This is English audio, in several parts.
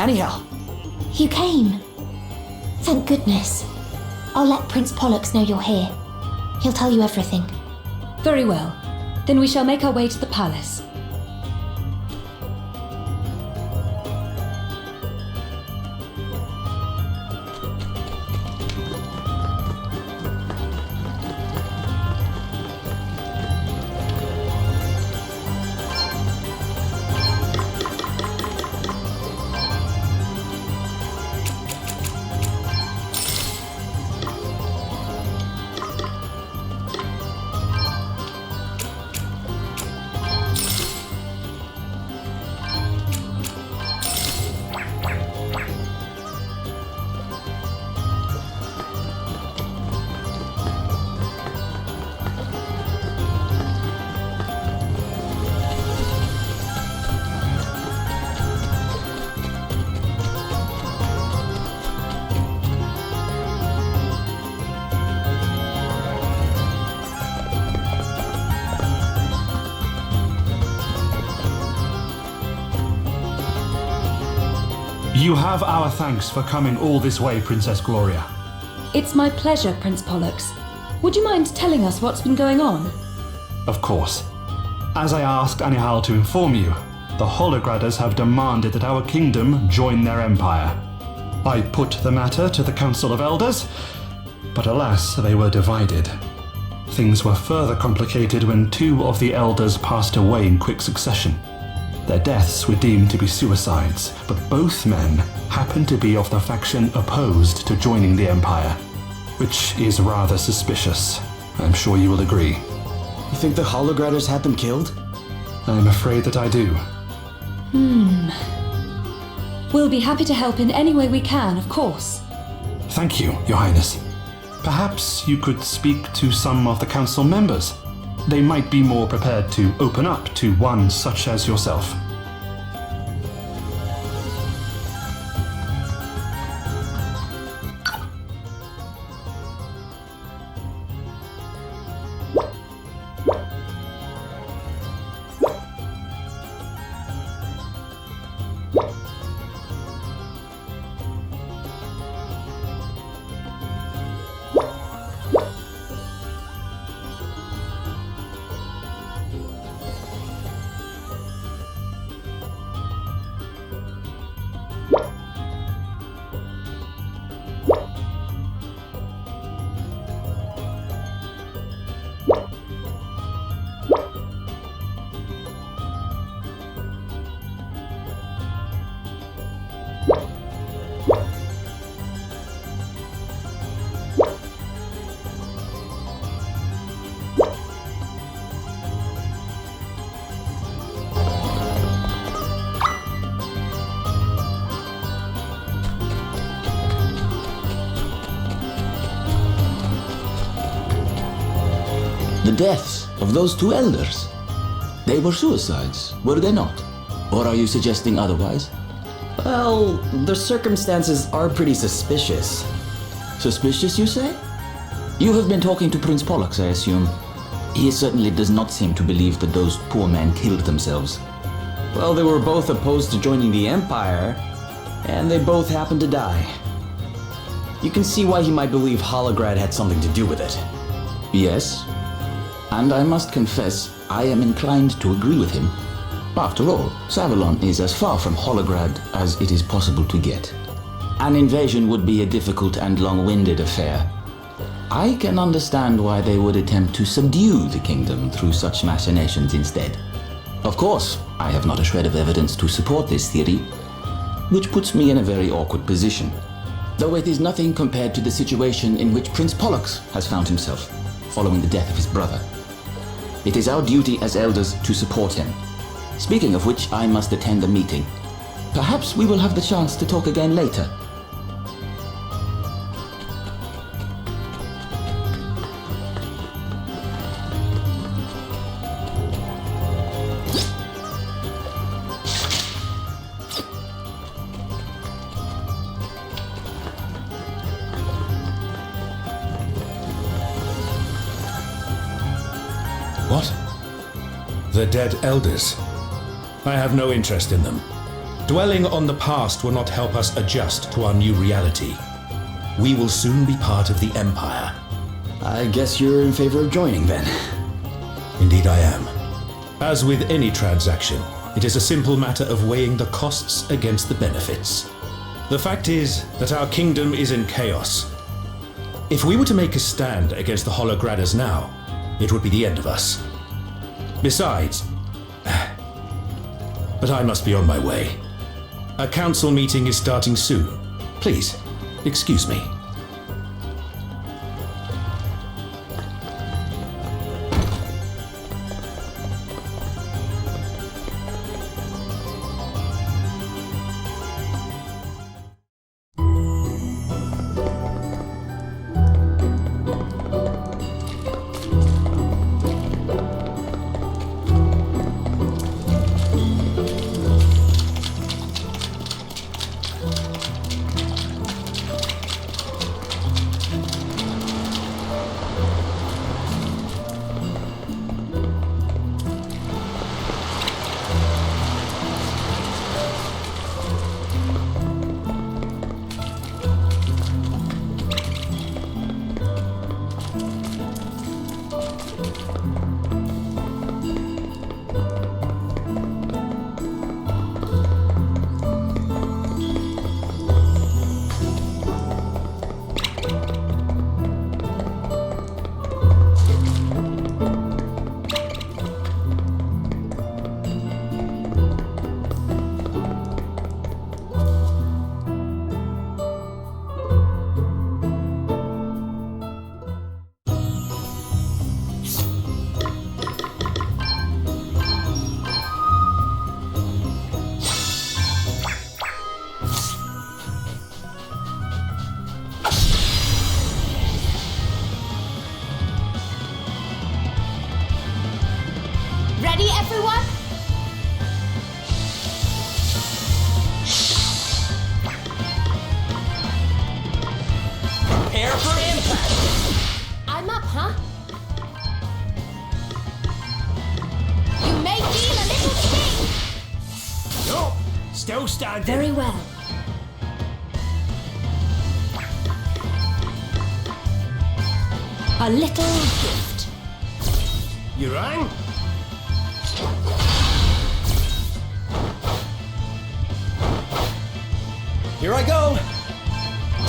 Aniel! You came. Thank goodness. I'll let Prince Pollux know you're here. He'll tell you everything. Very well. Then we shall make our way to the palace. You have our thanks for coming all this way, Princess Gloria. It's my pleasure, Prince Pollux. Would you mind telling us what's been going on? Of course. As I asked Anihal to inform you, the Hologradders have demanded that our kingdom join their empire. I put the matter to the Council of Elders, but alas, they were divided. Things were further complicated when two of the elders passed away in quick succession. Their deaths were deemed to be suicides, but both men happened to be of the faction opposed to joining the Empire, which is rather suspicious. I'm sure you will agree. You think the Hologradders had them killed? I'm afraid that I do. We'll be happy to help in any way we can, of course. Thank you, Your Highness. Perhaps you could speak to some of the council members. They might be more prepared to open up to one such as yourself. The deaths of those two elders. They were suicides, were they not? Or are you suggesting otherwise? Well, the circumstances are pretty suspicious. Suspicious, you say? You have been talking to Prince Pollux, I assume. He certainly does not seem to believe that those poor men killed themselves. Well, they were both opposed to joining the Empire, and they both happened to die. You can see why he might believe Hologradd had something to do with it. Yes, and I must confess, I am inclined to agree with him. After all, Savalon is as far from Hologradd as it is possible to get. An invasion would be a difficult and long-winded affair. I can understand why they would attempt to subdue the kingdom through such machinations instead. Of course, I have not a shred of evidence to support this theory, which puts me in a very awkward position. Though it is nothing compared to the situation in which Prince Pollux has found himself, following the death of his brother. It is our duty as elders to support him. Speaking of which, I must attend a meeting. Perhaps we will have the chance to talk again later. What? The dead elders? I have no interest in them. Dwelling on the past will not help us adjust to our new reality. We will soon be part of the Empire. I guess you're in favor of joining then. Indeed I am. As with any transaction, it is a simple matter of weighing the costs against the benefits. The fact is that our kingdom is in chaos. If we were to make a stand against the Hologradders now, it would be the end of us. Besides... But I must be on my way. A council meeting is starting soon. Please, excuse me. Ready, everyone? Prepare for impact! I'm up, huh? You may feel a little sting! No! Still standing! Very well. A little gift. You rang? Here I go!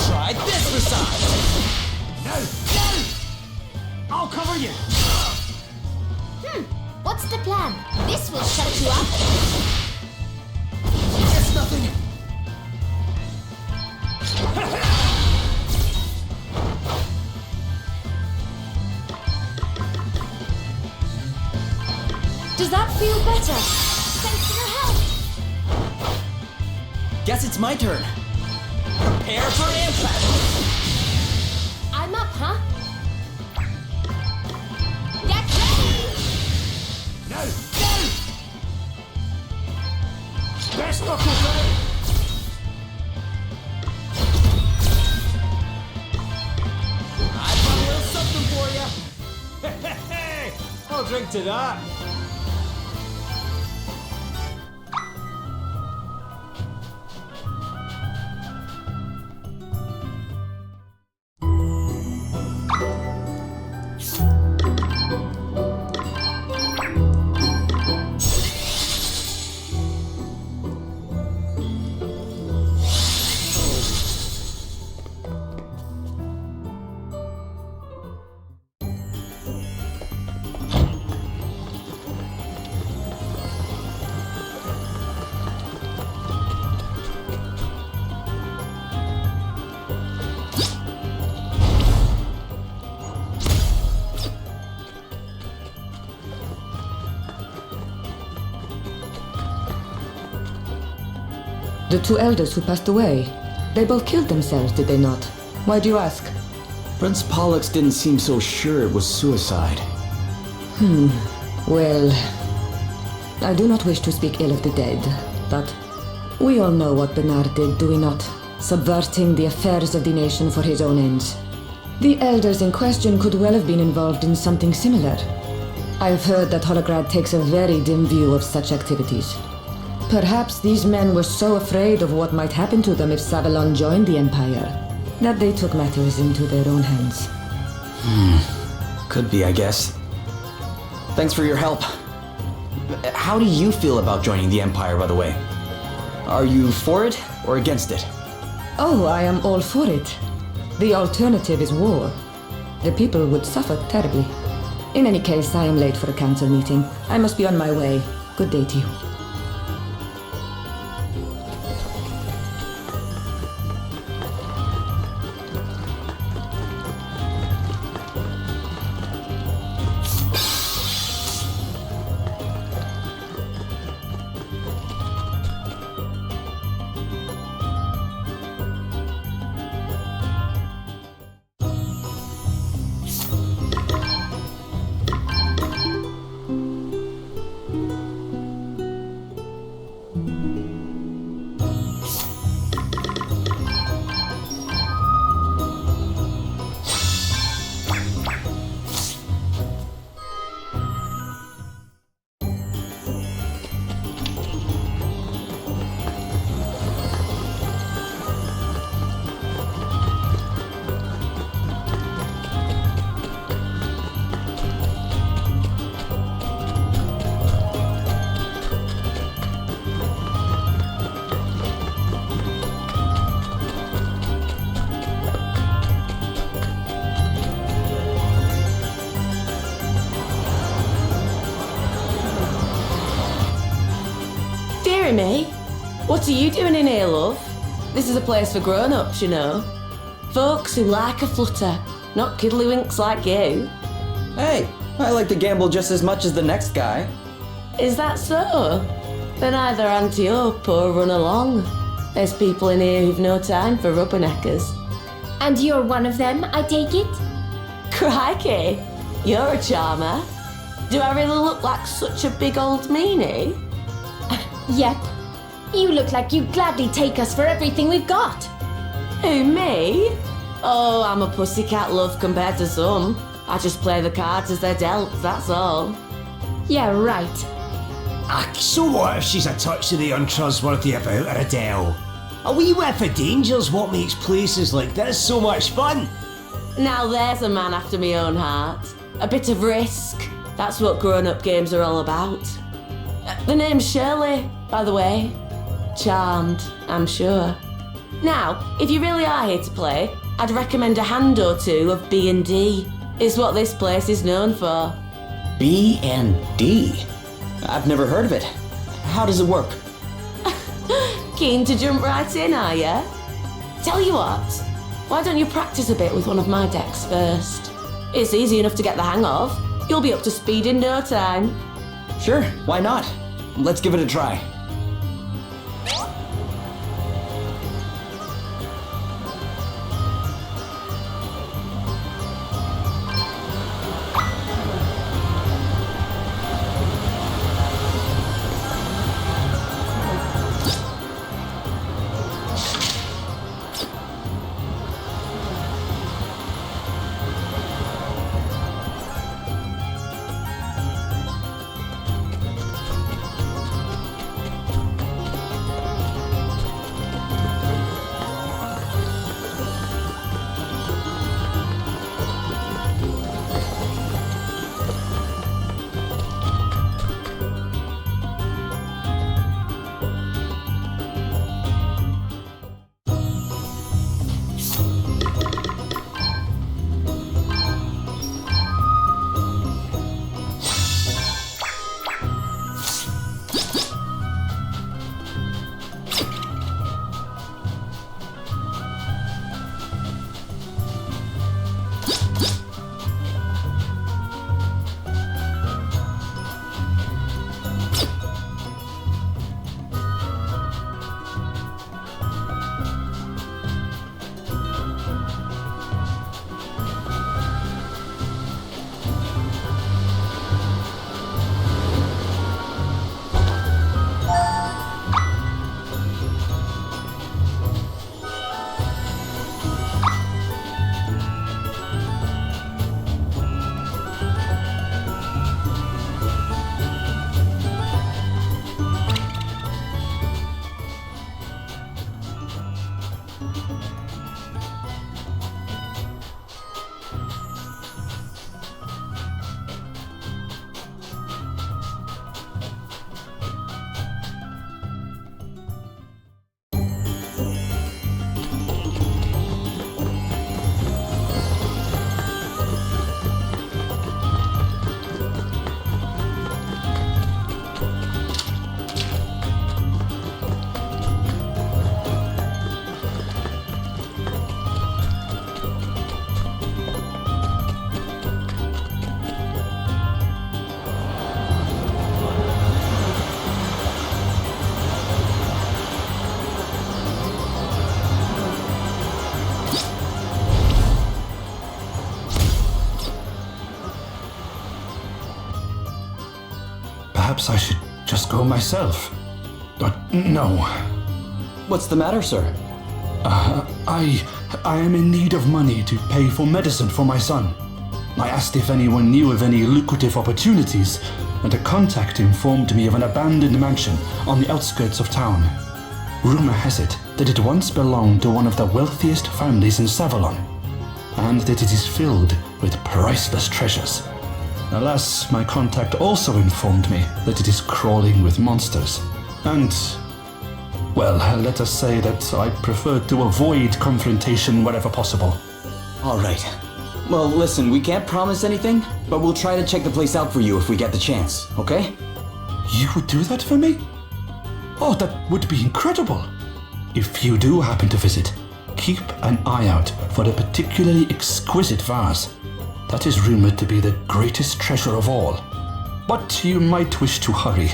Try this massage! No! I'll cover you! What's the plan? This will shut you up. Guess nothing! Does that feel better? Thanks for your help. Guess it's my turn. Prepare for impact! I'm up, huh? Get ready! No! No! Best knuckle fight! I've got a little something for you. Hey, I'll drink to that. The two elders who passed away, they both killed themselves, did they not? Why do you ask? Prince Pollux didn't seem so sure it was suicide. Well, I do not wish to speak ill of the dead, but we all know what Bernard did, do we not? Subverting the affairs of the nation for his own ends. The elders in question could well have been involved in something similar. I have heard that Holograd takes a very dim view of such activities. Perhaps these men were so afraid of what might happen to them if Savalon joined the Empire that they took matters into their own hands. Could be, I guess. Thanks for your help. How do you feel about joining the Empire, by the way? Are you for it or against it? Oh, I am all for it. The alternative is war. The people would suffer terribly. In any case, I am late for a council meeting. I must be on my way. Good day to you. Me? What are you doing in here, love? This is a place for grown-ups, you know. Folks who like a flutter, not kiddlywinks like you. Hey, I like to gamble just as much as the next guy. Is that so? Then either ante up or run along. There's people in here who've no time for rubberneckers. And you're one of them, I take it? Crikey, you're a charmer. Do I really look like such a big old meanie? Yep. You look like you'd gladly take us for everything we've got. Who, me? Oh, I'm a pussycat, love, compared to some. I just play the cards as they're dealt, that's all. Yeah, right. So what if she's a touch of the untrustworthy about her, Adele? A wee whiff of danger's what makes places like this so much fun. Now there's a man after my own heart. A bit of risk. That's what grown-up games are all about. The name's Shirley, by the way. Charmed, I'm sure. Now, if you really are here to play, I'd recommend a hand or two of B&D. It's what this place is known for. B&D? I've never heard of it. How does it work? Keen to jump right in, are ya? Tell you what, why don't you practice a bit with one of my decks first? It's easy enough to get the hang of. You'll be up to speed in no time. Sure, why not? Let's give it a try. myself. But no. What's the matter, sir? I am in need of money to pay for medicine for my son. I asked if anyone knew of any lucrative opportunities, and a contact informed me of an abandoned mansion on the outskirts of town. Rumor has it that it once belonged to one of the wealthiest families in Savalon, and that it is filled with priceless treasures. Alas, my contact also informed me that it is crawling with monsters. And, well, let us say that I prefer to avoid confrontation wherever possible. All right. Well, listen, we can't promise anything, but we'll try to check the place out for you if we get the chance, okay? You would do that for me? Oh, that would be incredible. If you do happen to visit, keep an eye out for a particularly exquisite vase. That is rumored to be the greatest treasure of all. But you might wish to hurry.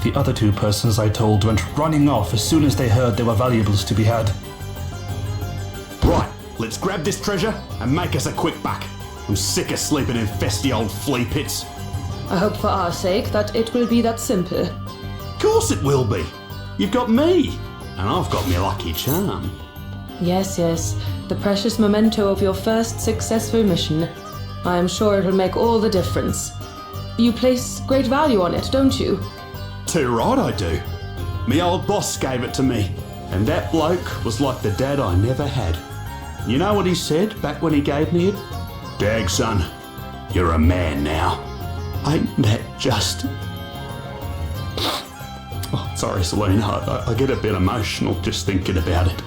The other two persons I told went running off as soon as they heard there were valuables to be had. Right, let's grab this treasure and make us a quick buck. I'm sick of sleeping in festy old flea pits. I hope for our sake that it will be that simple. Of course it will be. You've got me, and I've got my lucky charm. Yes, yes, the precious memento of your first successful mission. I am sure it will make all the difference. You place great value on it, don't you? Too right I do. Me old boss gave it to me, and that bloke was like the dad I never had. You know what he said back when he gave me it? Dag, son, you're a man now. Ain't that just... Oh, sorry, Selena, I get a bit emotional just thinking about it.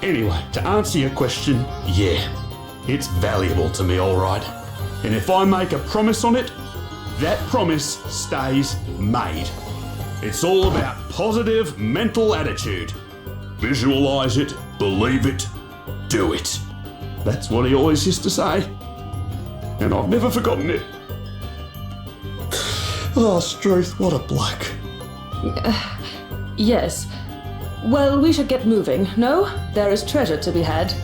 Anyway, to answer your question, yeah, it's valuable to me, all right. And if I make a promise on it, that promise stays made. It's all about positive mental attitude. Visualize it, believe it, do it. That's what he always used to say. And I've never forgotten it. Oh, Struth, what a bloke. Yes. Well, we should get moving, no? There is treasure to be had.